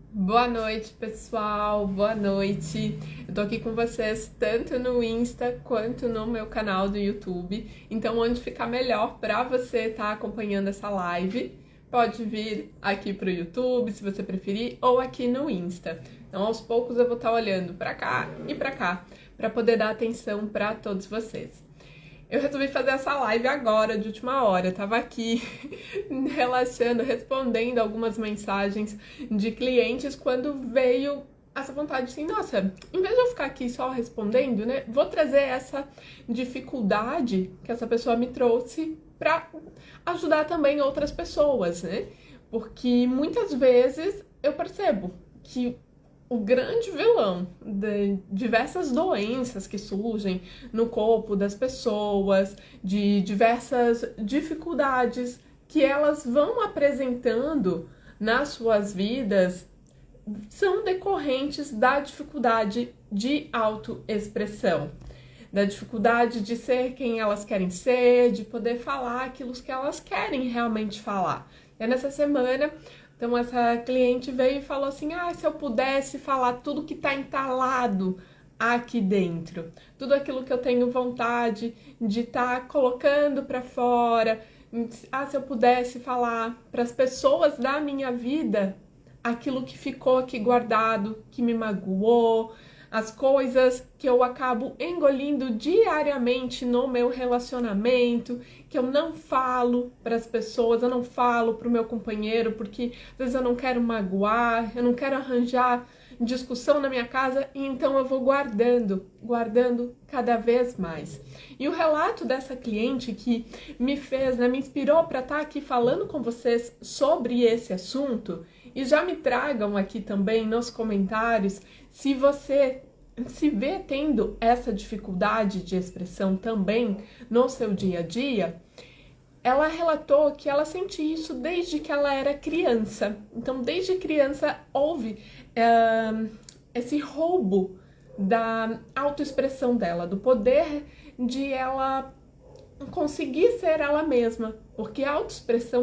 Boa noite, pessoal. Boa noite. Eu tô aqui com vocês tanto no Insta quanto no meu canal do YouTube. Então, onde ficar melhor para você estar acompanhando essa live, pode vir aqui pro YouTube, se você preferir, ou aqui no Insta. Então, aos poucos eu vou estar olhando para cá e para cá, para poder dar atenção para todos vocês. Eu resolvi fazer essa live agora, de última hora. Eu tava aqui relaxando, respondendo algumas mensagens de clientes quando veio essa vontade assim, nossa, em vez de eu ficar aqui só respondendo, né, vou trazer essa dificuldade que essa pessoa me trouxe para ajudar também outras pessoas, né? Porque muitas vezes eu percebo que o grande vilão de diversas doenças que surgem no corpo das pessoas, de diversas dificuldades que elas vão apresentando nas suas vidas, são decorrentes da dificuldade de autoexpressão, da dificuldade de ser quem elas querem ser, de poder falar aquilo que elas querem realmente falar. É nessa semana. Então, essa cliente veio e falou assim, se eu pudesse falar tudo que tá entalado aqui dentro, tudo aquilo que eu tenho vontade de estar colocando para fora, se eu pudesse falar para as pessoas da minha vida aquilo que ficou aqui guardado, que me magoou, as coisas que eu acabo engolindo diariamente no meu relacionamento, que eu não falo para as pessoas, eu não falo para o meu companheiro, porque às vezes eu não quero magoar, eu não quero arranjar discussão na minha casa, e então eu vou guardando cada vez mais. E o relato dessa cliente que me fez, me inspirou para estar aqui falando com vocês sobre esse assunto, e já me tragam aqui também nos comentários se você se vê tendo essa dificuldade de expressão também no seu dia a dia. Ela relatou que ela sente isso desde que ela era criança. Então, desde criança houve esse roubo da autoexpressão dela, do poder de ela conseguir ser ela mesma, porque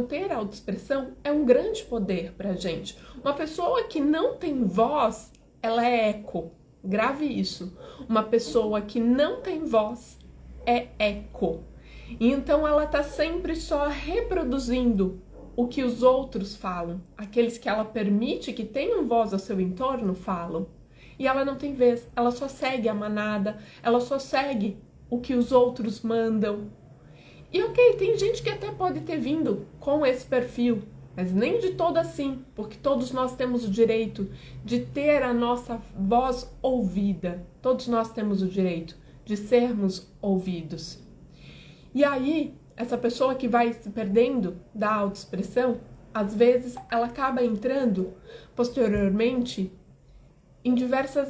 ter autoexpressão é um grande poder pra gente. Uma pessoa que não tem voz, ela é eco. Grave isso. Uma pessoa que não tem voz é eco. Então ela tá sempre só reproduzindo o que os outros falam, aqueles que ela permite que tenham voz ao seu entorno falam. E ela não tem vez, ela só segue a manada, ela só segue o que os outros mandam. E ok, tem gente que até pode ter vindo com esse perfil, mas nem de todo assim, porque todos nós temos o direito de ter a nossa voz ouvida. Todos nós temos o direito de sermos ouvidos. E aí, essa pessoa que vai se perdendo da autoexpressão, às vezes ela acaba entrando posteriormente em diversas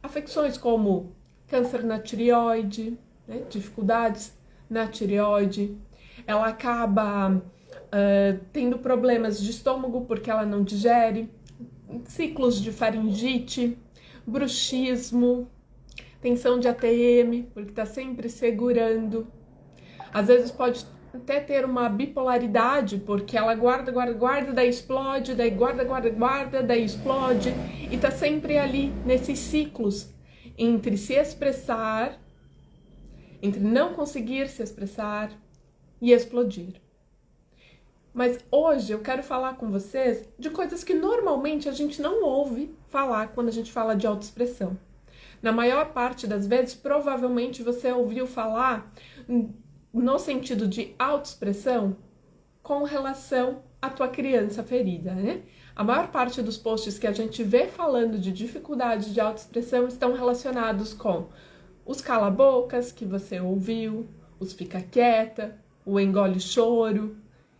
afecções, como câncer na tireoide, né, dificuldades na tireoide. Ela acaba tendo problemas de estômago porque ela não digere, ciclos de faringite, bruxismo, tensão de ATM, porque está sempre segurando. Às vezes pode até ter uma bipolaridade, porque ela guarda, daí explode, daí guarda, daí explode, e tá sempre ali nesses ciclos entre se expressar, entre não conseguir se expressar e explodir. Mas hoje eu quero falar com vocês de coisas que normalmente a gente não ouve falar quando a gente fala de autoexpressão. Na maior parte das vezes, provavelmente você ouviu falar no sentido de autoexpressão com relação à tua criança ferida, né? A maior parte dos posts que a gente vê falando de dificuldade de autoexpressão estão relacionados com os cala-bocas que você ouviu, os fica quieta, o engole choro,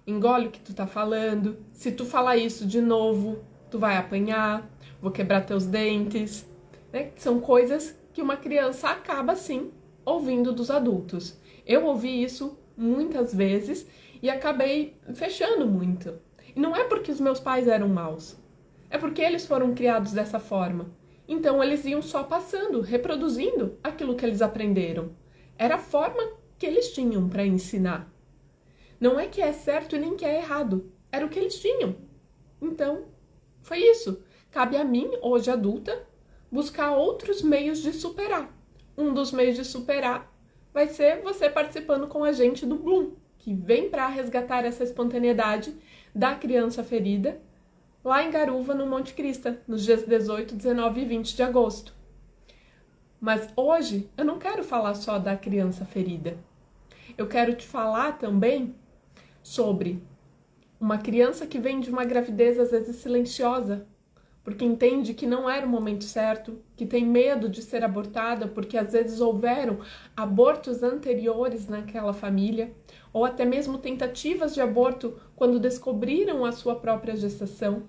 engole o que tu tá falando, se tu falar isso de novo, tu vai apanhar, vou quebrar teus dentes, né? São coisas que uma criança acaba, sim, ouvindo dos adultos. Eu ouvi isso muitas vezes e acabei fechando muito. E não é porque os meus pais eram maus, é porque eles foram criados dessa forma. Então eles iam só passando, reproduzindo aquilo que eles aprenderam. Era a forma que eles tinham para ensinar. Não é que é certo e nem que é errado, era o que eles tinham. Então, foi isso. cabe a mim, hoje adulta, buscar outros meios de superar. Um dos meios de superar vai ser você participando com a gente do Bloom, que vem para resgatar essa espontaneidade da criança ferida, lá em Garuva, no Monte Crista, nos dias 18, 19 e 20 de agosto. Mas hoje eu não quero falar só da criança ferida. Eu quero te falar também sobre uma criança que vem de uma gravidez às vezes silenciosa, porque entende que não era o momento certo, que tem medo de ser abortada, porque às vezes houveram abortos anteriores naquela família, ou até mesmo tentativas de aborto quando descobriram a sua própria gestação.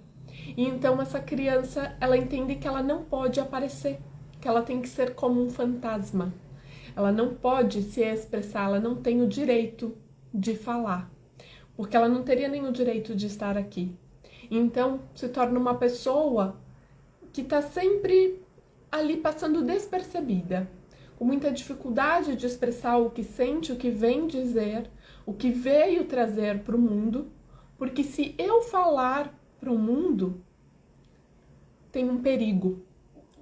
E então essa criança, ela entende que ela não pode aparecer, que ela tem que ser como um fantasma. Ela não pode se expressar, ela não tem o direito de falar, porque ela não teria nem o direito de estar aqui. Então, se torna uma pessoa que está sempre ali passando despercebida, com muita dificuldade de expressar o que sente, o que vem dizer, o que veio trazer para o mundo, porque se eu falar para o mundo, tem um perigo.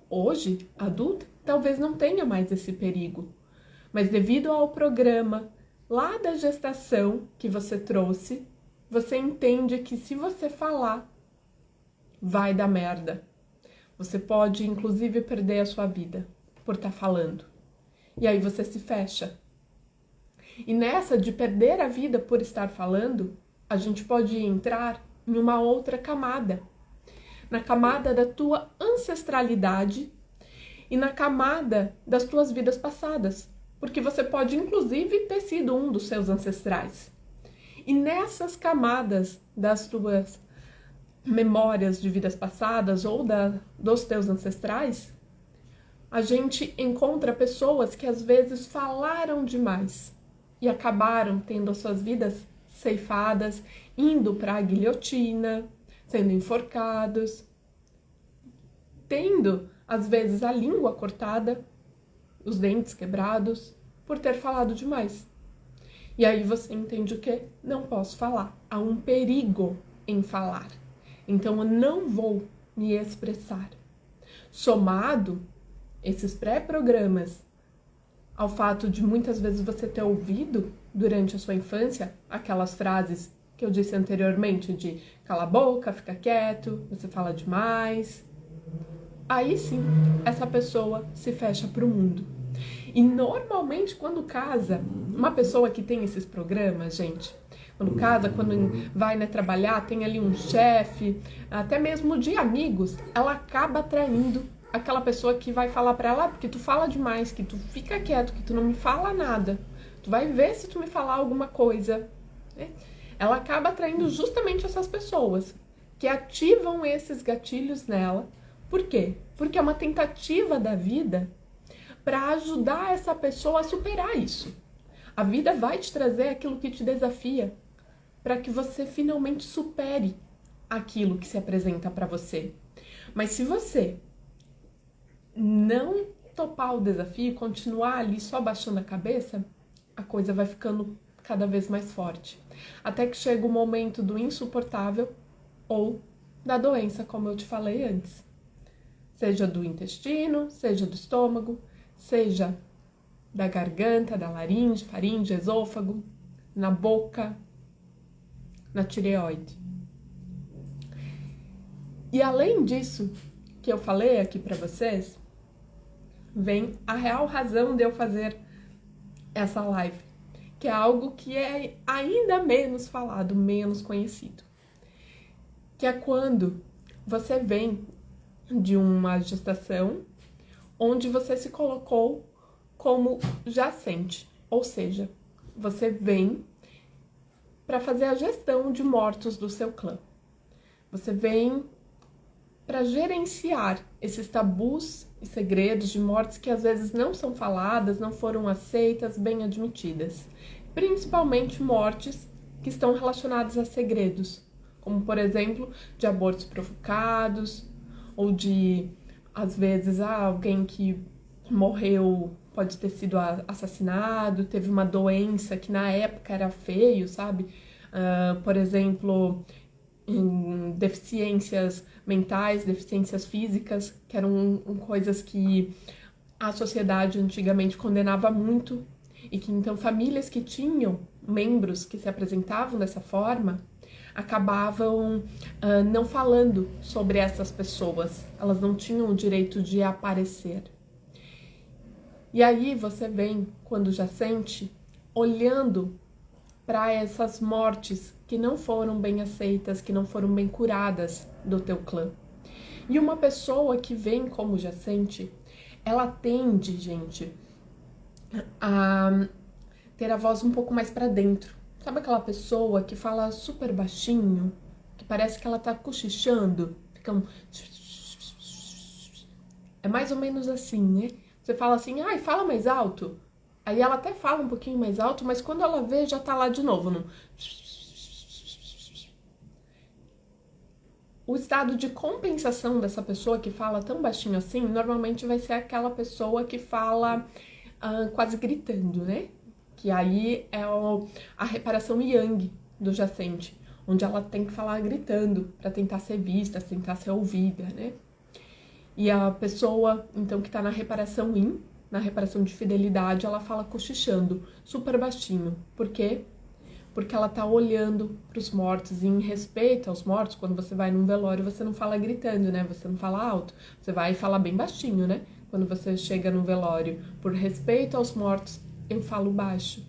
Hoje, adulta, talvez não tenha mais esse perigo, mas devido ao programa lá da gestação que você trouxe, você entende que se você falar, vai dar merda. Você pode, inclusive, perder a sua vida por estar falando. E aí você se fecha. E nessa de perder a vida por estar falando, a gente pode entrar em uma outra camada. Na camada da tua ancestralidade e na camada das tuas vidas passadas. Porque você pode, inclusive, ter sido um dos seus ancestrais. E nessas camadas das tuas memórias de vidas passadas ou dos teus ancestrais, a gente encontra pessoas que às vezes falaram demais e acabaram tendo as suas vidas ceifadas, indo para a guilhotina, sendo enforcados, tendo às vezes a língua cortada, os dentes quebrados, por ter falado demais. E aí você entende o que? Não posso falar. Há um perigo em falar. Então eu não vou me expressar. Somado esses pré-programas ao fato de muitas vezes você ter ouvido durante a sua infância aquelas frases que eu disse anteriormente de cala a boca, fica quieto, você fala demais. Aí sim, essa pessoa se fecha para o mundo. E normalmente quando casa, uma pessoa que tem esses programas, gente, quando casa, quando vai, né, trabalhar, tem ali um chefe, até mesmo de amigos, ela acaba atraindo aquela pessoa que vai falar para ela, porque tu fala demais, que tu fica quieto, que tu não me fala nada, tu vai ver se tu me falar alguma coisa, né? Ela acaba atraindo justamente essas pessoas que ativam esses gatilhos nela. Por quê? Porque é uma tentativa da vida para ajudar essa pessoa a superar isso. A vida vai te trazer aquilo que te desafia para que você finalmente supere aquilo que se apresenta para você. Mas se você não topar o desafio, continuar ali só baixando a cabeça, a coisa vai ficando cada vez mais forte. Até que chega o momento do insuportável ou da doença, como eu te falei antes. Seja do intestino, seja do estômago, seja da garganta, da laringe, faringe, esôfago, na boca, na tireoide. E além disso que eu falei aqui para vocês, vem a real razão de eu fazer essa live, que é algo que é ainda menos falado, menos conhecido. Que é quando você vem de uma gestação onde você se colocou como jacente, ou seja, você vem para fazer a gestão de mortos do seu clã. Você vem para gerenciar esses tabus e segredos de mortes que às vezes não são faladas, não foram aceitas, bem admitidas. Principalmente mortes que estão relacionadas a segredos, como por exemplo, de abortos provocados, ou de, às vezes, alguém que morreu, pode ter sido assassinado, teve uma doença que na época era feio, sabe? Por exemplo, em deficiências mentais, deficiências físicas, que eram coisas que a sociedade antigamente condenava muito, e que então famílias que tinham membros que se apresentavam dessa forma acabavam não falando sobre essas pessoas, elas não tinham o direito de aparecer. E aí você vem, quando já sente, olhando para essas mortes que não foram bem aceitas, que não foram bem curadas do teu clã. E uma pessoa que vem como jacente, ela tende, gente, a ter a voz um pouco mais para dentro. Sabe aquela pessoa que fala super baixinho, que parece que ela tá cochichando? Fica um... É mais ou menos assim, né? Você fala assim, ai, fala mais alto. Aí ela até fala um pouquinho mais alto, mas quando ela vê, já tá lá de novo. No... O estado de compensação dessa pessoa que fala tão baixinho assim, normalmente vai ser aquela pessoa que fala quase gritando, né? Que aí é a reparação yang do jacente, onde ela tem que falar gritando para tentar ser vista, tentar ser ouvida, né? E a pessoa, então, que tá na reparação yin, na reparação de fidelidade, ela fala cochichando, super baixinho. Por quê? Porque ela tá olhando para os mortos, e em respeito aos mortos, quando você vai num velório, você não fala gritando, né? Você não fala alto, você vai falar bem baixinho, né? Quando você chega num velório, por respeito aos mortos, eu falo baixo.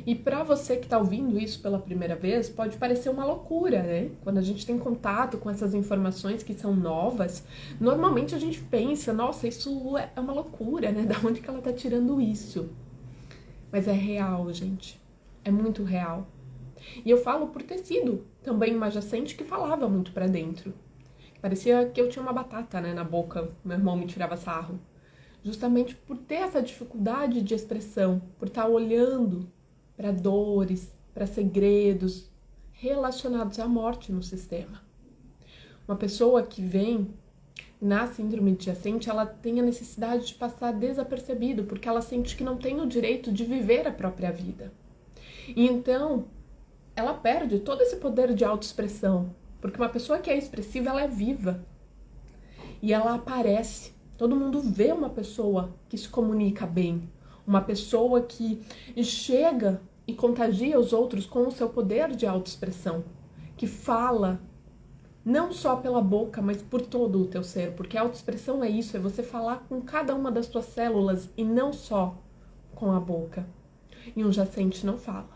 E para você que tá ouvindo isso pela primeira vez, pode parecer uma loucura, né? Quando a gente tem contato com essas informações que são novas, normalmente a gente pensa, nossa, isso é uma loucura, né? Da onde que ela tá tirando isso? Mas é real, gente. É muito real. E eu falo por ter sido também uma jacente que falava muito pra dentro. Parecia que eu tinha uma batata, né, na boca. Meu irmão me tirava sarro. Justamente por ter essa dificuldade de expressão, por estar olhando para dores, para segredos relacionados à morte no sistema. Uma pessoa que vem na síndrome de jacente, ela tem a necessidade de passar desapercebido, porque ela sente que não tem o direito de viver a própria vida. E então, ela perde todo esse poder de autoexpressão, porque uma pessoa que é expressiva, ela é viva. E ela aparece. Todo mundo vê uma pessoa que se comunica bem, uma pessoa que chega e contagia os outros com o seu poder de autoexpressão, que fala não só pela boca, mas por todo o teu ser, porque a autoexpressão é isso, é você falar com cada uma das tuas células e não só com a boca. E um jacente não fala.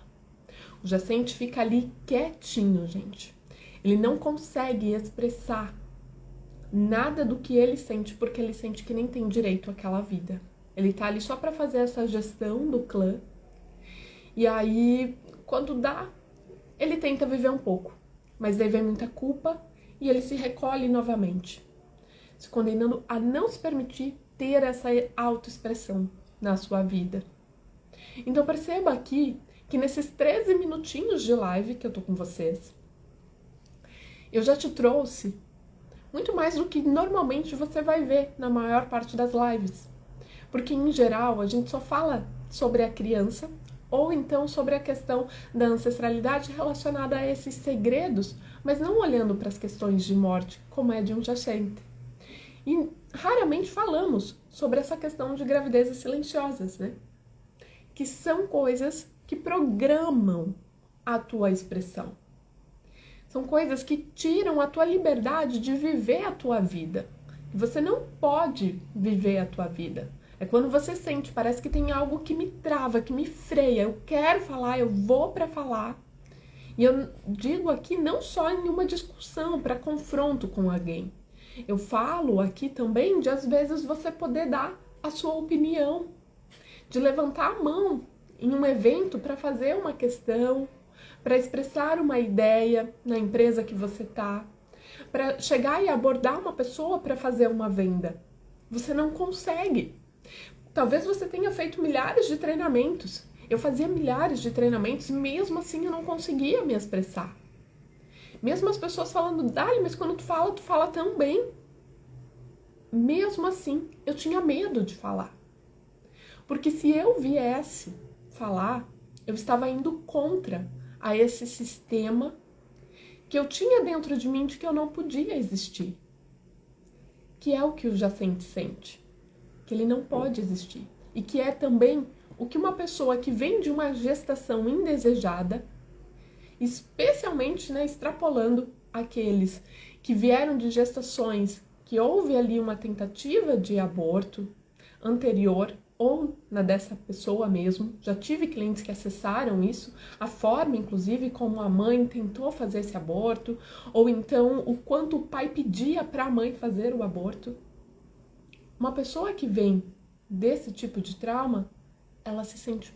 O jacente fica ali quietinho, gente. Ele não consegue expressar nada do que ele sente, porque ele sente que nem tem direito àquela vida. Ele tá ali só para fazer essa gestão do clã. E aí, quando dá, ele tenta viver um pouco. Mas daí vem muita culpa e ele se recolhe novamente, se condenando a não se permitir ter essa autoexpressão na sua vida. Então perceba aqui que nesses 13 minutinhos de live que eu tô com vocês, eu já te trouxe muito mais do que normalmente você vai ver na maior parte das lives. Porque, em geral, a gente só fala sobre a criança ou então sobre a questão da ancestralidade relacionada a esses segredos, mas não olhando para as questões de morte, como é de um jacente. E raramente falamos sobre essa questão de gravidezes silenciosas, né? Que são coisas que programam a tua expressão. São coisas que tiram a tua liberdade de viver a tua vida. Você não pode viver a tua vida. É quando você sente, parece que tem algo que me trava, que me freia. Eu quero falar, eu vou para falar. E eu digo aqui não só em uma discussão, para confronto com alguém. Eu falo aqui também de, às vezes, você poder dar a sua opinião. De levantar a mão em um evento para fazer uma questão, para expressar uma ideia na empresa que você está, para chegar e abordar uma pessoa para fazer uma venda. Você não consegue. Talvez você tenha feito milhares de treinamentos. Eu fazia milhares de treinamentos e mesmo assim eu não conseguia me expressar. Mesmo as pessoas falando, Dali, mas quando tu fala tão bem. Mesmo assim, eu tinha medo de falar. Porque se eu viesse falar, eu estava indo contra a esse sistema que eu tinha dentro de mim de que eu não podia existir. que é o que o Jacente sente, que ele não pode existir. E que é também o que uma pessoa que vem de uma gestação indesejada, especialmente, né, extrapolando aqueles que vieram de gestações que houve ali uma tentativa de aborto anterior ou na dessa pessoa mesmo. Já tive clientes que acessaram isso, a forma, inclusive, como a mãe tentou fazer esse aborto, ou então o quanto o pai pedia para a mãe fazer o aborto. Uma pessoa que vem desse tipo de trauma, ela se sente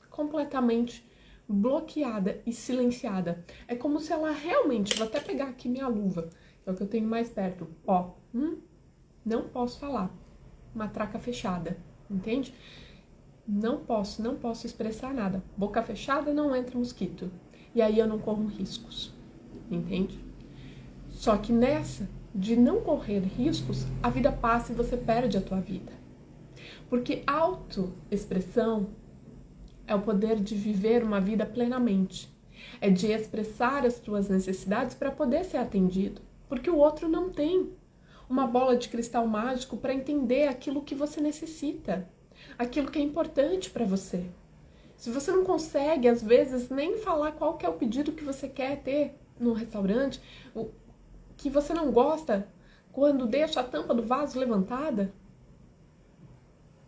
completamente bloqueada e silenciada. É como se ela realmente, vou até pegar aqui minha luva, que é o que eu tenho mais perto, ó, não posso falar, matraca fechada, entende? Não posso expressar nada. Boca fechada, não entra mosquito. E aí eu não corro riscos, entende? Só que nessa de não correr riscos, a vida passa e você perde a tua vida. Porque autoexpressão é o poder de viver uma vida plenamente. É de expressar as tuas necessidades para poder ser atendido. Porque o outro não tem uma bola de cristal mágico para entender aquilo que você necessita, aquilo que é importante para você. Se você não consegue, às vezes, nem falar qual que é o pedido que você quer ter no restaurante, o que você não gosta quando deixa a tampa do vaso levantada,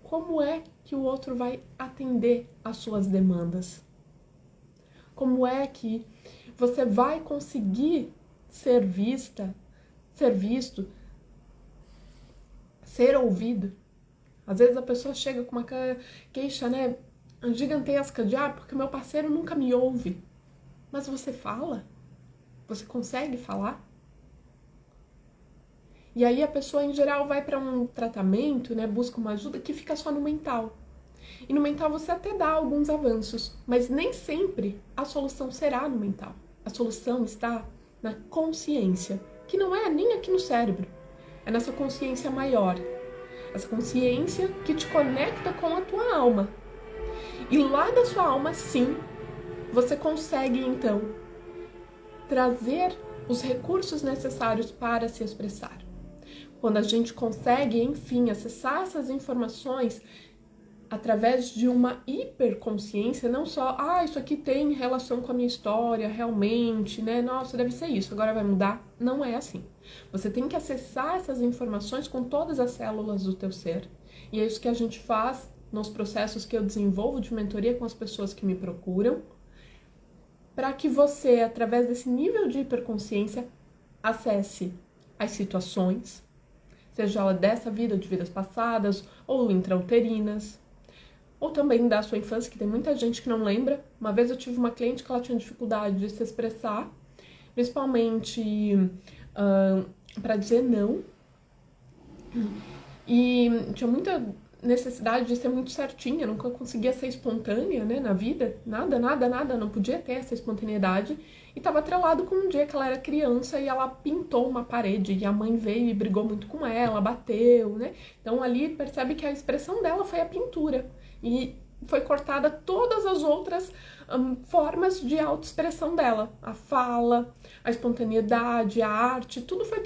como é que o outro vai atender às suas demandas? Como é que você vai conseguir ser vista, ser visto, ser ouvido? Às vezes a pessoa chega com uma queixa, né, gigantesca de porque meu parceiro nunca me ouve. Mas você fala? Você consegue falar? E aí a pessoa, em geral, vai para um tratamento, né, busca uma ajuda que fica só no mental. E no mental você até dá alguns avanços, mas nem sempre a solução será no mental. A solução está na consciência, que não é nem aqui no cérebro, é nessa consciência maior. Essa consciência que te conecta com a tua alma. E lá da sua alma, sim, você consegue, então, trazer os recursos necessários para se expressar. Quando a gente consegue, enfim, acessar essas informações através de uma hiperconsciência, não só, isso aqui tem relação com a minha história, realmente, né? Nossa, deve ser isso, agora vai mudar. Não é assim. Você tem que acessar essas informações com todas as células do teu ser. E é isso que a gente faz nos processos que eu desenvolvo de mentoria com as pessoas que me procuram, para que você, através desse nível de hiperconsciência, acesse as situações, seja ela dessa vida, de vidas passadas, ou intrauterinas, ou também da sua infância, que tem muita gente que não lembra. Uma vez eu tive uma cliente que ela tinha dificuldade de se expressar, principalmente para dizer não, e tinha muita necessidade de ser muito certinha, nunca conseguia ser espontânea, né, na vida, nada, não podia ter essa espontaneidade, e estava atrelado com um dia que ela era criança e ela pintou uma parede, e a mãe veio e brigou muito com ela, bateu, né, então ali percebe que a expressão dela foi a pintura, e foi cortada todas as outras formas de autoexpressão dela, a fala, a espontaneidade, a arte, tudo foi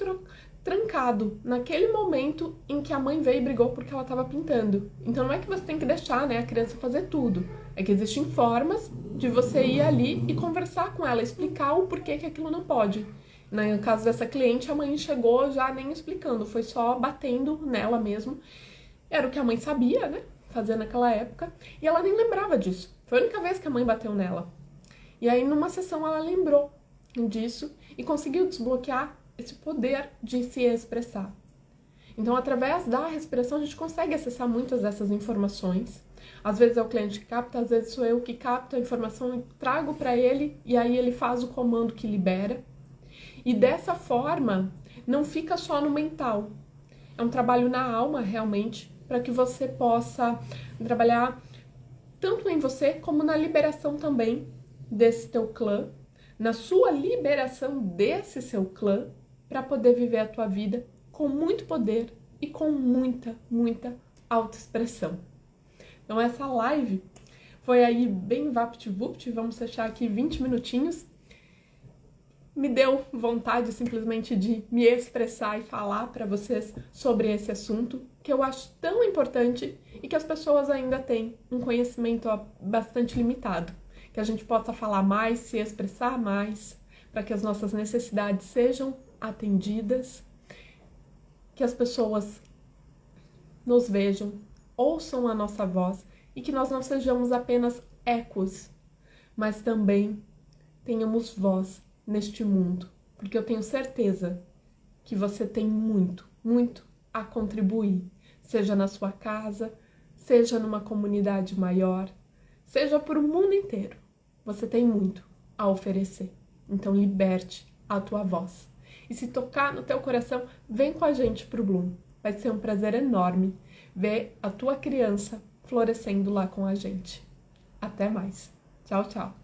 trancado naquele momento em que a mãe veio e brigou porque ela estava pintando. Então não é que você tem que deixar, né, a criança fazer tudo. É que existem formas de você ir ali e conversar com ela, explicar o porquê que aquilo não pode. No caso dessa cliente, a mãe chegou já nem explicando, foi só batendo nela mesmo. Era o que a mãe sabia, né, fazer naquela época, e ela nem lembrava disso. Foi a única vez que a mãe bateu nela. E aí numa sessão ela lembrou disso e conseguiu desbloquear esse poder de se expressar. Então, através da respiração, a gente consegue acessar muitas dessas informações. Às vezes é o cliente que capta, às vezes sou eu que capto a informação e trago para ele, e aí ele faz o comando que libera. E dessa forma, não fica só no mental. É um trabalho na alma, realmente, para que você possa trabalhar tanto em você, como na liberação também desse teu clã, na sua liberação desse seu clã, para poder viver a tua vida com muito poder e com muita autoexpressão. Então essa live foi aí bem vapt-vupt, vamos fechar aqui 20 minutinhos. me deu vontade simplesmente de me expressar e falar para vocês sobre esse assunto que eu acho tão importante e que as pessoas ainda têm um conhecimento bastante limitado. Que a gente possa falar mais, se expressar mais, para que as nossas necessidades sejam atendidas, que as pessoas nos vejam, ouçam a nossa voz e que nós não sejamos apenas ecos, mas também tenhamos voz neste mundo, porque eu tenho certeza que você tem muito, muito a contribuir, seja na sua casa, seja numa comunidade maior, seja para o mundo inteiro. Você tem muito a oferecer. Então liberte a tua voz. E se tocar no teu coração, vem com a gente pro Bloom. Vai ser um prazer enorme ver a tua criança florescendo lá com a gente. Até mais. Tchau, tchau.